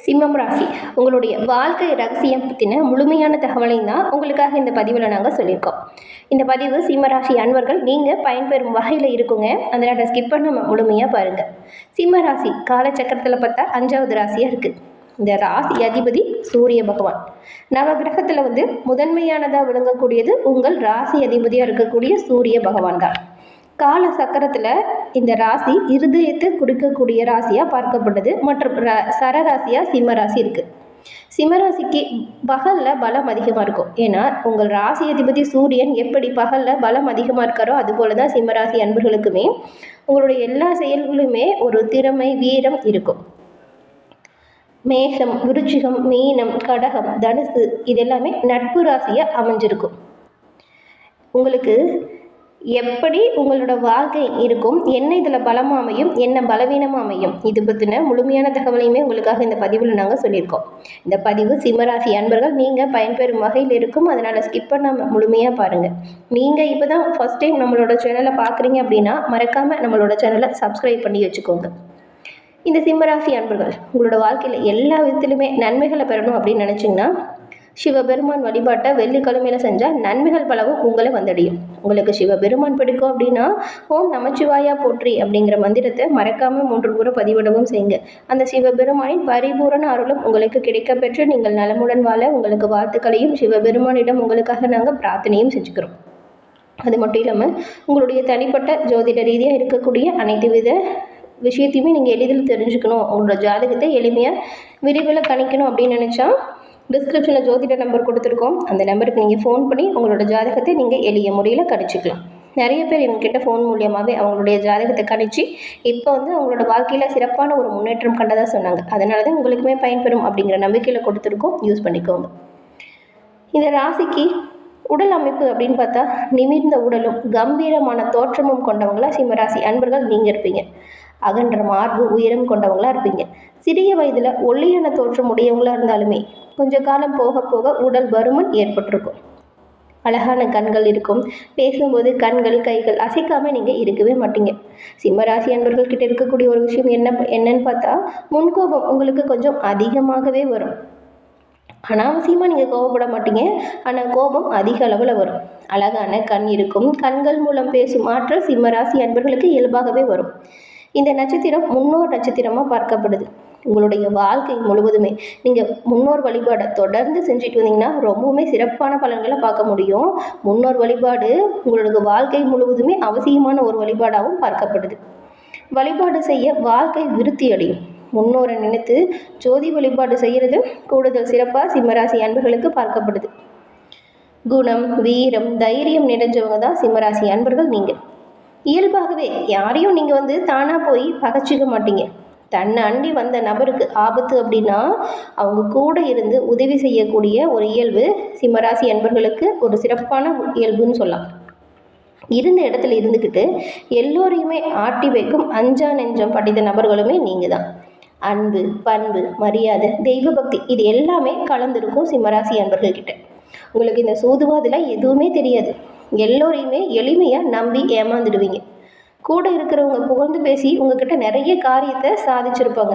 சிம்மம் ராசி உங்களுடைய வாழ்க்கை ரகசியம் பற்றின முழுமையான தகவலையும் தான் உங்களுக்காக இந்த பதிவில் நாங்கள் சொல்லியிருக்கோம். இந்த பதிவு சிம்ம ராசி அன்பர்கள் நீங்கள் பயன்பெறும் வகையில் இருக்குங்க. அதனால் ஸ்கிப் பண்ண முழுமையாக பாருங்கள். சிம்ம ராசி காலச்சக்கரத்தில் பார்த்தா 5வது ராசியாக இருக்குது. இந்த ராசி அதிபதி சூரிய பகவான். நவகிரகத்தில் முதன்மையானதாக விளங்கக்கூடியது உங்கள் ராசி அதிபதியாக இருக்கக்கூடிய சூரிய பகவான் தான். கால சக்கரத்தில் இந்த ராசி இருதயத்தை குறிக்கக்கூடிய ராசியாக பார்க்கப்படுது. மற்றும் சரராசியாக சிம்ம ராசி இருக்குது. சிம்மராசிக்கு பகலில் பலம் அதிகமாக இருக்கும். ஏன்னா உங்கள் ராசி அதிபதி சூரியன் எப்படி பகலில் பலம் அதிகமாக இருக்காரோ அதுபோல தான் சிம்மராசி அன்பர்களுக்குமே உங்களுடைய எல்லா செயல்களுமே ஒரு திறமை வீரம் இருக்கும். மேஷம், விருச்சிகம், மீனம், கடகம், தனுசு இதெல்லாமே நட்பு ராசியாக அமைஞ்சிருக்கும். உங்களுக்கு எப்படி உங்களோட வாழ்க்கை இருக்கும், என்ன இதில் பலமாக அமையும், என்ன பலவீனமாக அமையும், இது பற்றின முழுமையான தகவலையுமே உங்களுக்காக இந்த பதிவில் நாங்கள் சொல்லியிருக்கோம். இந்த பதிவு சிம்மராசி அன்பர்கள் நீங்கள் பயன்பெறும் வகையில் இருக்கும். அதனால் ஸ்கிப் பண்ணாமல் முழுமையாக பாருங்கள். நீங்கள் இப்போ தான் ஃபஸ்ட் டைம் நம்மளோட சேனலை பார்க்குறீங்க அப்படின்னா மறக்காமல் நம்மளோட சேனலை சப்ஸ்கிரைப் பண்ணி வச்சுக்கோங்க. இந்த சிம்மராசி அன்பர்கள் உங்களோட வாழ்க்கையில் எல்லா விதத்திலுமே நன்மைகளை பெறணும் அப்படின்னு நினச்சிங்கன்னா சிவபெருமான் வழிபாட்டை வெள்ளிக்கிழமையில் செஞ்சால் நன்மைகள் பலவும் உங்களை வந்தடையும். உங்களுக்கு சிவபெருமான் பிடிக்கும் அப்படின்னா ஓம் நமச்சிவாயா போற்றி அப்படிங்கிற மந்திரத்தை மறக்காமல் 3 முறை பதிவிடவும் செய்யுங்க. அந்த சிவபெருமானின் பரிபூரண அருளும் உங்களுக்கு கிடைக்க பெற்று நீங்கள் நலமுடன் வாழ உங்களுக்கு வாழ்த்துக்களையும் சிவபெருமானிடம் உங்களுக்காக நாங்கள் பிரார்த்தனையும் செஞ்சுக்கிறோம். அது மட்டும் இல்லாமல் உங்களுடைய தனிப்பட்ட ஜோதிட ரீதியாக இருக்கக்கூடிய அனைத்து வித விஷயத்தையுமே நீங்கள் எளிதில் தெரிஞ்சுக்கணும், உங்களோட ஜாதகத்தை எளிமையாக விரிவில் கணிக்கணும் அப்படின்னு நினச்சா டிஸ்கிரிப்ஷனில் ஜோதிட நம்பர் கொடுத்துருக்கோம். அந்த நம்பருக்கு நீங்கள் ஃபோன் பண்ணி உங்களோட ஜாதகத்தை நீங்கள் எளிய முறையில் கணிச்சிக்கலாம். நிறைய பேர் இவங்ககிட்ட ஃபோன் மூலியமாகவே அவங்களுடைய ஜாதகத்தை கணிச்சு இப்போ அவங்களோட வாழ்க்கையில் சிறப்பான ஒரு முன்னேற்றம் கண்டதாக சொன்னாங்க. அதனால தான் உங்களுக்குமே பயன்பெறும் அப்படிங்கிற நம்பிக்கையில் கொடுத்துருக்கோம். யூஸ் பண்ணிக்கோங்க. இந்த ராசிக்கு உடல் அமைப்பு அப்படின்னு பார்த்தா நிமிர்ந்த உடலும் கம்பீரமான தோற்றமும் கொண்டவங்களா சிம்மராசி அன்பர்கள் நீங்கள் இருப்பீங்க. அகன்ற மார்பு உயரம் கொண்டவங்களா இருப்பீங்க. சிறிய வயதில் ஒல்லியான தோற்றம் உடையவங்களா இருந்தாலுமே கொஞ்ச காலம் போக போக உடல் பருமன் ஏற்பட்டிருக்கும். அழகான கண்கள் இருக்கும். பேசும்போது கண்கள் கைகள் அசைக்காமல் நீங்கள் இருக்கவே மாட்டீங்க. சிம்மராசி அன்பர்கள் கிட்ட இருக்கக்கூடிய ஒரு விஷயம் என்னன்னு பார்த்தா முன்கோபம் உங்களுக்கு கொஞ்சம் அதிகமாகவே வரும். அனாவசியமாக நீங்கள் கோபப்பட மாட்டீங்க, ஆனால் கோபம் அதிக அளவில் வரும். அழகான கண் இருக்கும். கண்கள் மூலம் பேசும் ஆற்றல் சிம்மராசி அன்பர்களுக்கு இயல்பாகவே வரும். இந்த நட்சத்திரம் முன்னோர் நட்சத்திரமாக பார்க்கப்படுது. உங்களுடைய வாழ்க்கை முழுவதுமே நீங்கள் முன்னோர் வழிபாடை தொடர்ந்து செஞ்சுட்டு வந்தீங்கன்னா ரொம்பவுமே சிறப்பான பலன்களை பார்க்க முடியும். முன்னோர் வழிபாடு உங்களோட வாழ்க்கை முழுவதுமே அவசியமான ஒரு வழிபாடாகவும் பார்க்கப்படுது. வழிபாடு செய்ய வாழ்க்கை விருத்தி அடையும். முன்னோரை நினைத்து ஜோதி வழிபாடு செய்கிறது கூடுதல் சிறப்பாக சிம்மராசி அன்பர்களுக்கு பார்க்கப்படுது. குணம், வீரம், தைரியம் நிறைஞ்சவங்க தான் சிம்மராசி அன்பர்கள். நீங்கள் இயல்பாகவே யாரையும் நீங்கள் தானாக போய் பகைச்சிக்க மாட்டீங்க. தன்னை அண்டி வந்த நபருக்கு ஆபத்து அப்படின்னா அவங்க கூட இருந்து உதவி செய்யக்கூடிய ஒரு இயல்பு சிம்மராசி அன்பர்களுக்கு ஒரு சிறப்பான இயல்புன்னு சொல்லலாம். இருந்த இடத்துல இருந்துக்கிட்டு எல்லோரையுமே ஆட்டி வைக்கும் அஞ்சா நெஞ்சம் படித்த நபர்களுமே நீங்கள் தான். அன்பு, பண்பு, மரியாதை, தெய்வ பக்தி இது எல்லாமே கலந்துருக்கும் சிம்மராசி அன்பர்கள்கிட்ட. உங்களுக்கு இந்த சூதுவாதில் எதுவுமே தெரியாது. எல்லோரையுமே எளிமையாக நம்பி ஏமாந்துடுவீங்க. கூட இருக்கிறவங்க புகழ்ந்து பேசி உங்ககிட்ட நிறைய காரியத்தை சாதிச்சிருப்பாங்க.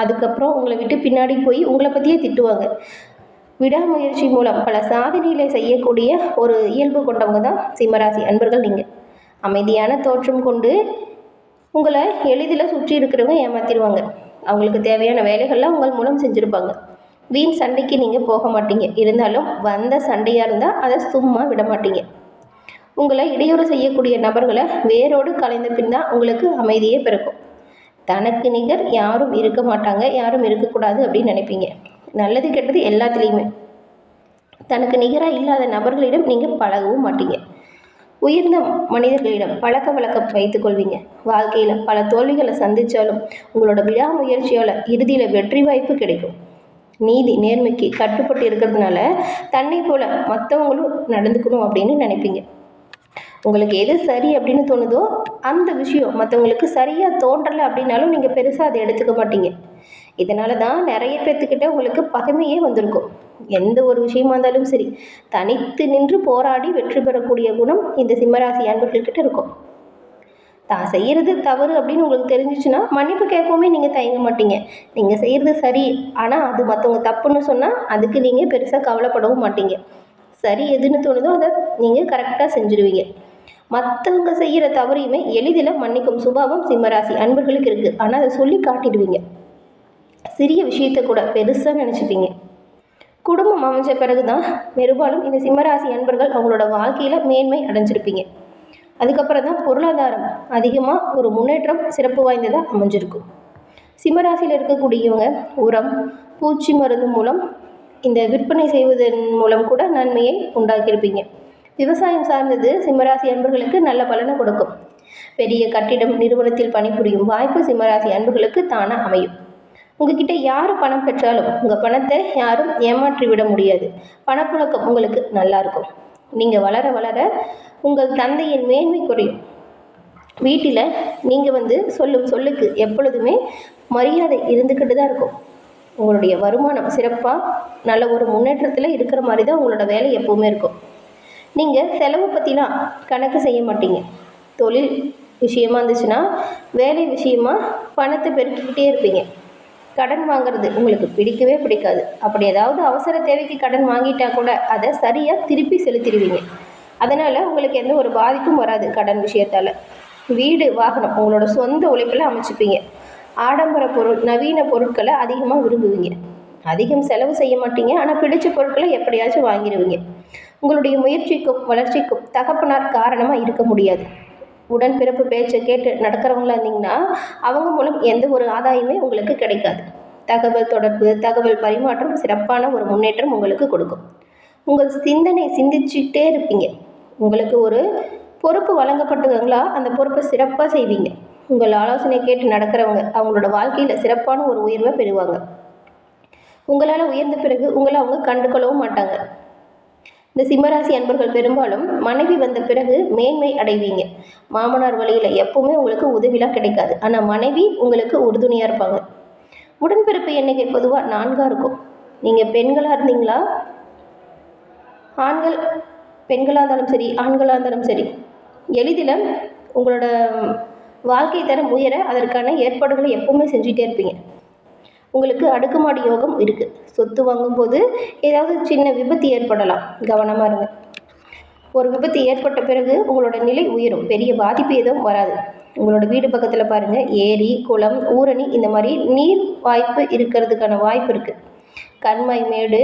அதுக்கப்புறம் உங்களை விட்டு பின்னாடி போய் உங்களை பற்றியே திட்டுவாங்க. விடாமுயற்சி மூலம் பல சாதனைகளை செய்யக்கூடிய ஒரு இயல்பு கொண்டவங்க தான் சிம்மராசி அன்பர்கள். நீங்கள் அமைதியான தோற்றம் கொண்டு உங்களை எளிதில் சுற்றி இருக்கிறவங்க ஏமாற்றிடுவாங்க. அவங்களுக்கு தேவையான வேலைகள்லாம் உங்கள் மூலம் செஞ்சுருப்பாங்க. வீண் சண்டைக்கு நீங்கள் போக மாட்டீங்க. இருந்தாலும் வந்த சண்டையாக இருந்தால் அதை சும்மா விட மாட்டீங்க. உங்களை இடையூறு செய்யக்கூடிய நபர்களை வேரோடு கலைந்த பின் தான் உங்களுக்கு அமைதியே பிறக்கும். தனக்கு நிகர் யாரும் இருக்க மாட்டாங்க, யாரும் இருக்கக்கூடாது அப்படின்னு நினைப்பீங்க. நல்லது கெட்டது எல்லாத்துலேயுமே தனக்கு நிகராக இல்லாத நபர்களிடம் நீங்கள் பழகவும் மாட்டீங்க. உயர்ந்த மனிதர்களிடம் பழக்க வழக்கம் வைத்துக்கொள்வீங்க. வாழ்க்கையில் பல தோல்விகளை சந்தித்தாலும் உங்களோட விடாமுயற்சியால் இறுதியில் வெற்றி வாய்ப்பு கிடைக்கும். நீதி நேர்மைக்கு கட்டுப்பட்டு இருக்கிறதுனால தன்னை போல மற்றவங்களும் நடந்துக்கணும் அப்படின்னு நினைப்பீங்க. உங்களுக்கு எது சரி அப்படின்னு தோணுதோ அந்த விஷயம் மற்றவங்களுக்கு சரியாக தோன்றலை அப்படின்னாலும் நீங்கள் பெருசாக அதை எடுத்துக்க மாட்டீங்க. இதனால தான் நிறைய பேர்த்துக்கிட்ட உங்களுக்கு பகைமையே வந்திருக்கும். எந்த ஒரு விஷயமா இருந்தாலும் சரி தனித்து நின்று போராடி வெற்றி பெறக்கூடிய குணம் இந்த சிம்மராசி அன்பர்கள்கிட்ட இருக்கும். தான் செய்கிறது தவறு அப்படின்னு உங்களுக்கு தெரிஞ்சிச்சுன்னா மன்னிப்பு கேட்கவுமே நீங்கள் தயங்க மாட்டீங்க. நீங்கள் செய்கிறது சரி, ஆனால் அது மற்றவங்க தப்புன்னு சொன்னால் அதுக்கு நீங்கள் பெருசாக கவலைப்படவும் மாட்டீங்க. சரி எதுன்னு தோணுதோ அதை நீங்கள் கரெக்டாக செஞ்சுருவீங்க. மற்றவங்க செய்கிற தவறையுமே எளிதில் மன்னிக்கும் சுபாவம் சிம்மராசி அன்பர்களுக்கு இருக்குது. ஆனால் அதை சொல்லி காட்டிடுவீங்க. சிறிய விஷயத்தை கூட பெருசாக நினச்சிப்பீங்க. குடும்பம் அமைஞ்ச பிறகு தான் பெரும்பாலும் இந்த சிம்மராசி அன்பர்கள் அவங்களோட வாழ்க்கையில் மேன்மை அடைஞ்சிருப்பீங்க. அதுக்கப்புறம் தான் பொருளாதாரம் அதிகமாக ஒரு முன்னேற்றம் சிறப்பு வாய்ந்ததாக அமைஞ்சிருக்கும். சிம்மராசியில் இருக்கக்கூடியவங்க உரம், பூச்சி மருந்து மூலம் இந்த விற்பனை செய்வதன் மூலம் கூட நன்மையை உண்டாக்கியிருப்பீங்க. விவசாயம் சார்ந்தது சிம்மராசி அன்பர்களுக்கு நல்ல பலனை கொடுக்கும். பெரிய கட்டிடம் நிறுவனத்தில் பணிபுரியும் வாய்ப்பு சிம்மராசி அன்பர்களுக்கு தானாக அமையும். உங்ககிட்ட யார் பணம் பெற்றாலும் உங்கள் பணத்தை யாரும் ஏமாற்றி விட முடியாது. பணப்புழக்கம் உங்களுக்கு நல்லா இருக்கும். நீங்கள் வளர வளர உங்கள் தந்தையின் மேன்மை குறையும். வீட்டில் நீங்கள் சொல்லும் சொல்லுக்கு எப்பொழுதுமே மரியாதை இருந்துக்கிட்டு தான் இருக்கும். உங்களுடைய வருமானம் சிறப்பாக நல்ல ஒரு முன்னேற்றத்தில் இருக்கிற மாதிரி தான் உங்களோட வேலை எப்போவுமே இருக்கும். நீங்கள் செலவு பற்றிலாம் கணக்கு செய்ய மாட்டீங்க. தொழில் விஷயமா இருந்துச்சுன்னா வேலை விஷயமா பணத்தை பெருக்கிக்கிட்டே இருப்பீங்க. கடன் வாங்குறது உங்களுக்கு பிடிக்கவே பிடிக்காது. அப்படி ஏதாவது அவசர தேவைக்கு கடன் வாங்கிட்டா கூட அதை சரியாக திருப்பி செலுத்திடுவீங்க. அதனால் உங்களுக்கு எந்த ஒரு பாதிப்பும் வராது. கடன் விஷயத்தால் வீடு வாகனம் உங்களோட சொந்த உழைப்பில் அமைச்சுப்பீங்க. ஆடம்பர பொருள் நவீன பொருட்களை அதிகமாக விரும்புவீங்க. அதிகம் செலவு செய்ய மாட்டீங்க. ஆனால் பிடிச்ச பொருட்களை எப்படியாச்சும் வாங்கிடுவீங்க. உங்களுடைய முயற்சிக்கும் வளர்ச்சிக்கும் தகப்பனார் காரணமாக இருக்க முடியாது. உடன்பிறப்பு பேச்சை கேட்டு நடக்கிறவங்களா இருந்தீங்கன்னா அவங்க மூலம் எந்த ஒரு ஆதாயமே உங்களுக்கு கிடைக்காது. தகவல் தொடர்பு தகவல் பரிமாற்றம் சிறப்பான ஒரு முன்னேற்றம் உங்களுக்கு கொடுக்கும். உங்கள் சிந்தனை சிந்திச்சுட்டே இருப்பீங்க. உங்களுக்கு ஒரு பொறுப்பு வழங்கப்பட்டவங்களா அந்த பொறுப்பை சிறப்பாக செய்வீங்க. உங்கள் ஆலோசனை கேட்டு நடக்கிறவங்க அவங்களோட வாழ்க்கையில் சிறப்பான ஒரு உயர்வை பெறுவாங்க. உங்களால் உயர்ந்த பிறகு உங்களை அவங்க கண்டுகொள்ளவும் மாட்டாங்க. இந்த சிம்மராசி அன்பர்கள் பெரும்பாலும் மனைவி வந்த பிறகு மேன்மை அடைவீங்க. மாமனார் வழியில் எப்பவுமே உங்களுக்கு உதவிலாம் கிடைக்காது. ஆனால் மனைவி உங்களுக்கு உறுதுணையாக இருப்பாங்க. உடன்பிறப்பு எண்ணிக்கை பொதுவாக 4 இருக்கும். நீங்கள் பெண்களாக இருந்தீங்களா, ஆண்கள் பெண்களாக இருந்தாலும் சரி ஆண்களாக இருந்தாலும் சரி, எளிதில் உங்களோட வாழ்க்கை தரம் உயர அதற்கான ஏற்பாடுகளை எப்பவுமே செஞ்சுட்டே இருப்பீங்க. உங்களுக்கு அடுக்குமாடி யோகம் இருக்குது. சொத்து வாங்கும்போது ஏதாவது சின்ன விபத்து ஏற்படலாம், கவனமாக இருங்க. ஒரு விபத்து ஏற்பட்ட பிறகு உங்களோட நிலை உயரும். பெரிய பாதிப்பு எதுவும் வராது. உங்களோட வீடு பக்கத்தில் பாருங்கள், ஏரி குளம் ஊரணி இந்த மாதிரி நீர் வாய்ப்பு இருக்கிறதுக்கான வாய்ப்பு இருக்குது. கண்மாய் மேடு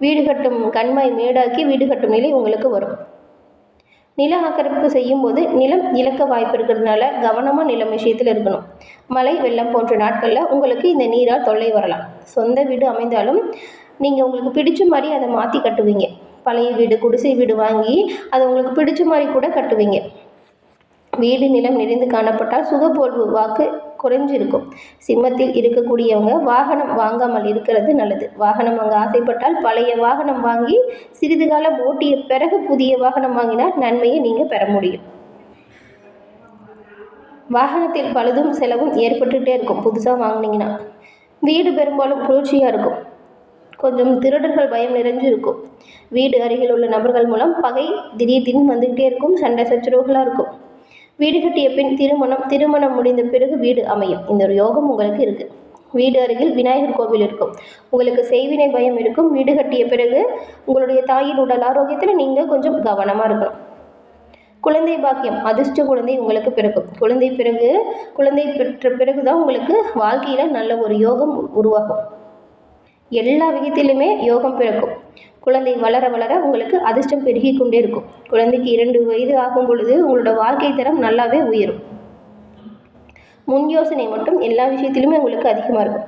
வீடு கட்டும் கண்மாய் மேடாக்கி வீடு கட்டும் நிலை உங்களுக்கு வரும். நில ஆக்கிரமிப்பு செய்யும்போது நிலம் இழக்க வாய்ப்பு இருக்கிறதுனால கவனமாக நிலம் விஷயத்தில் இருக்கணும். மழை வெள்ளம் போன்ற நாட்களில் உங்களுக்கு இந்த நீரால் தொல்லை வரலாம். சொந்த வீடு அமைந்தாலும் நீங்கள் உங்களுக்கு பிடிச்ச மாதிரி அதை மாற்றி கட்டுவீங்க. பழைய வீடு குடிசை வீடு வாங்கி அதை உங்களுக்கு பிடிச்ச மாதிரி கூட கட்டுவீங்க. வீடு நிலம் நிறைந்து காணப்பட்டால் சுகபோல்வு வாக்கு குறைஞ்சிருக்கும். சிம்மத்தில் இருக்கக்கூடியவங்க வாகனம் வாங்காமல் இருக்கிறது நல்லது. வாகனம் வாங்க ஆசைப்பட்டால் பழைய வாகனம் வாங்கி சிறிது காலம் ஓட்டிய பிறகு புதிய வாகனம் வாங்கினால் நன்மையை நீங்கள் பெற முடியும். வாகனத்தில் பழுதும் செலவும் ஏற்பட்டுகிட்டே இருக்கும் புதுசாக வாங்கினீங்கன்னா. வீடு பெரும்பாலும் குளிர்ச்சியாக இருக்கும். கொஞ்சம் திருடர்கள் பயம் நிறைஞ்சு இருக்கும். வீடு அருகில் உள்ள நபர்கள் மூலம் பகை திடீர்னு வந்துக்கிட்டே இருக்கும். சண்டை சச்சரவுகளாக இருக்கும். வீடு கட்டிய பின் திருமணம் முடிந்த பிறகு வீடு அமையும். இந்த ஒரு யோகம் உங்களுக்கு இருக்குது. வீடு அருகில் விநாயகர் கோவில் இருக்கும். உங்களுக்கு செய்வினை பயம் இருக்கும். வீடு கட்டிய பிறகு உங்களுடைய தாயின் உடல் ஆரோக்கியத்தில் நீங்கள் கொஞ்சம் கவனமாக இருக்கணும். குழந்தை பாக்கியம் அதிர்ஷ்ட குழந்தை உங்களுக்கு பிறக்கும். குழந்தை பெற்ற பிறகு தான் உங்களுக்கு வாழ்க்கையில் நல்ல ஒரு யோகம் உருவாகும். எல்லா விதத்திலுமே யோகம் பிறக்கும். குழந்தை வளர வளர உங்களுக்கு அதிர்ஷ்டம் பெருகி கொண்டே இருக்கும். குழந்தைக்கு 2 வயது ஆகும் பொழுது உங்களோட வாழ்க்கை தரம் நல்லாவே உயரும். முன் யோசனை மட்டும் எல்லா விஷயத்திலுமே உங்களுக்கு அதிகமாக இருக்கும்.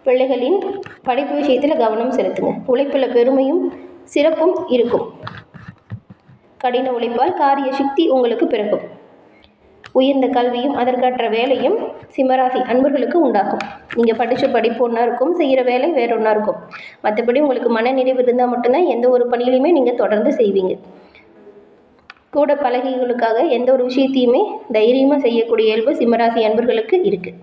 பிள்ளைகளின் படிப்பு விஷயத்தில் கவனம் செலுத்துங்க. உழைப்பில் பெருமையும் சிறப்பும் இருக்கும். கடின உழைப்பால் காரிய சக்தி உங்களுக்கு பிறக்கும். உயர்ந்த கல்வியும் அதற்கற்ற வேலையும் சிம்மராசி அன்பர்களுக்கு உண்டாகும். நீங்கள் படித்த படிப்பு ஒன்றா இருக்கும், செய்கிற வேலை வேற ஒன்றா இருக்கும். மற்றபடி உங்களுக்கு மனநிறைவு இருந்தால் மட்டும்தான் எந்த ஒரு பணியிலையுமே நீங்கள் தொடர்ந்து செய்வீங்க. கூட பழகிகளுக்காக எந்த ஒரு விஷயத்தையுமே தைரியமாக செய்யக்கூடிய இயல்பு சிம்மராசி அன்பர்களுக்கு இருக்குது.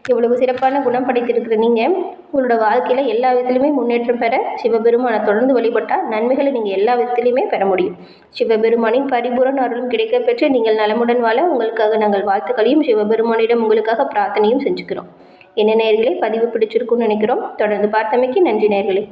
இவ்வளவு சிறப்பான குணம் படைத்திருக்கிற நீங்கள் உங்களோட வாழ்க்கையில் எல்லா விதத்துலையுமே முன்னேற்றம் பெற சிவபெருமானை தொடர்ந்து வழிபட்டால் நன்மைகளை நீங்கள் எல்லா விதத்துலையுமே பெற முடியும். சிவபெருமானின் பரிபூரண அருளும் கிடைக்க பெற்று நீங்கள் நலமுடன் வாழ உங்களுக்காக நாங்கள் வாழ்த்துக்களையும் சிவபெருமானிடம் உங்களுக்காக பிரார்த்தனையும் செஞ்சுக்கிறோம். என்ன நேயர்களே, பதிவு பிடிச்சிருக்குன்னு நினைக்கிறோம். தொடர்ந்து பார்த்தமைக்கு நன்றி நேயர்களே.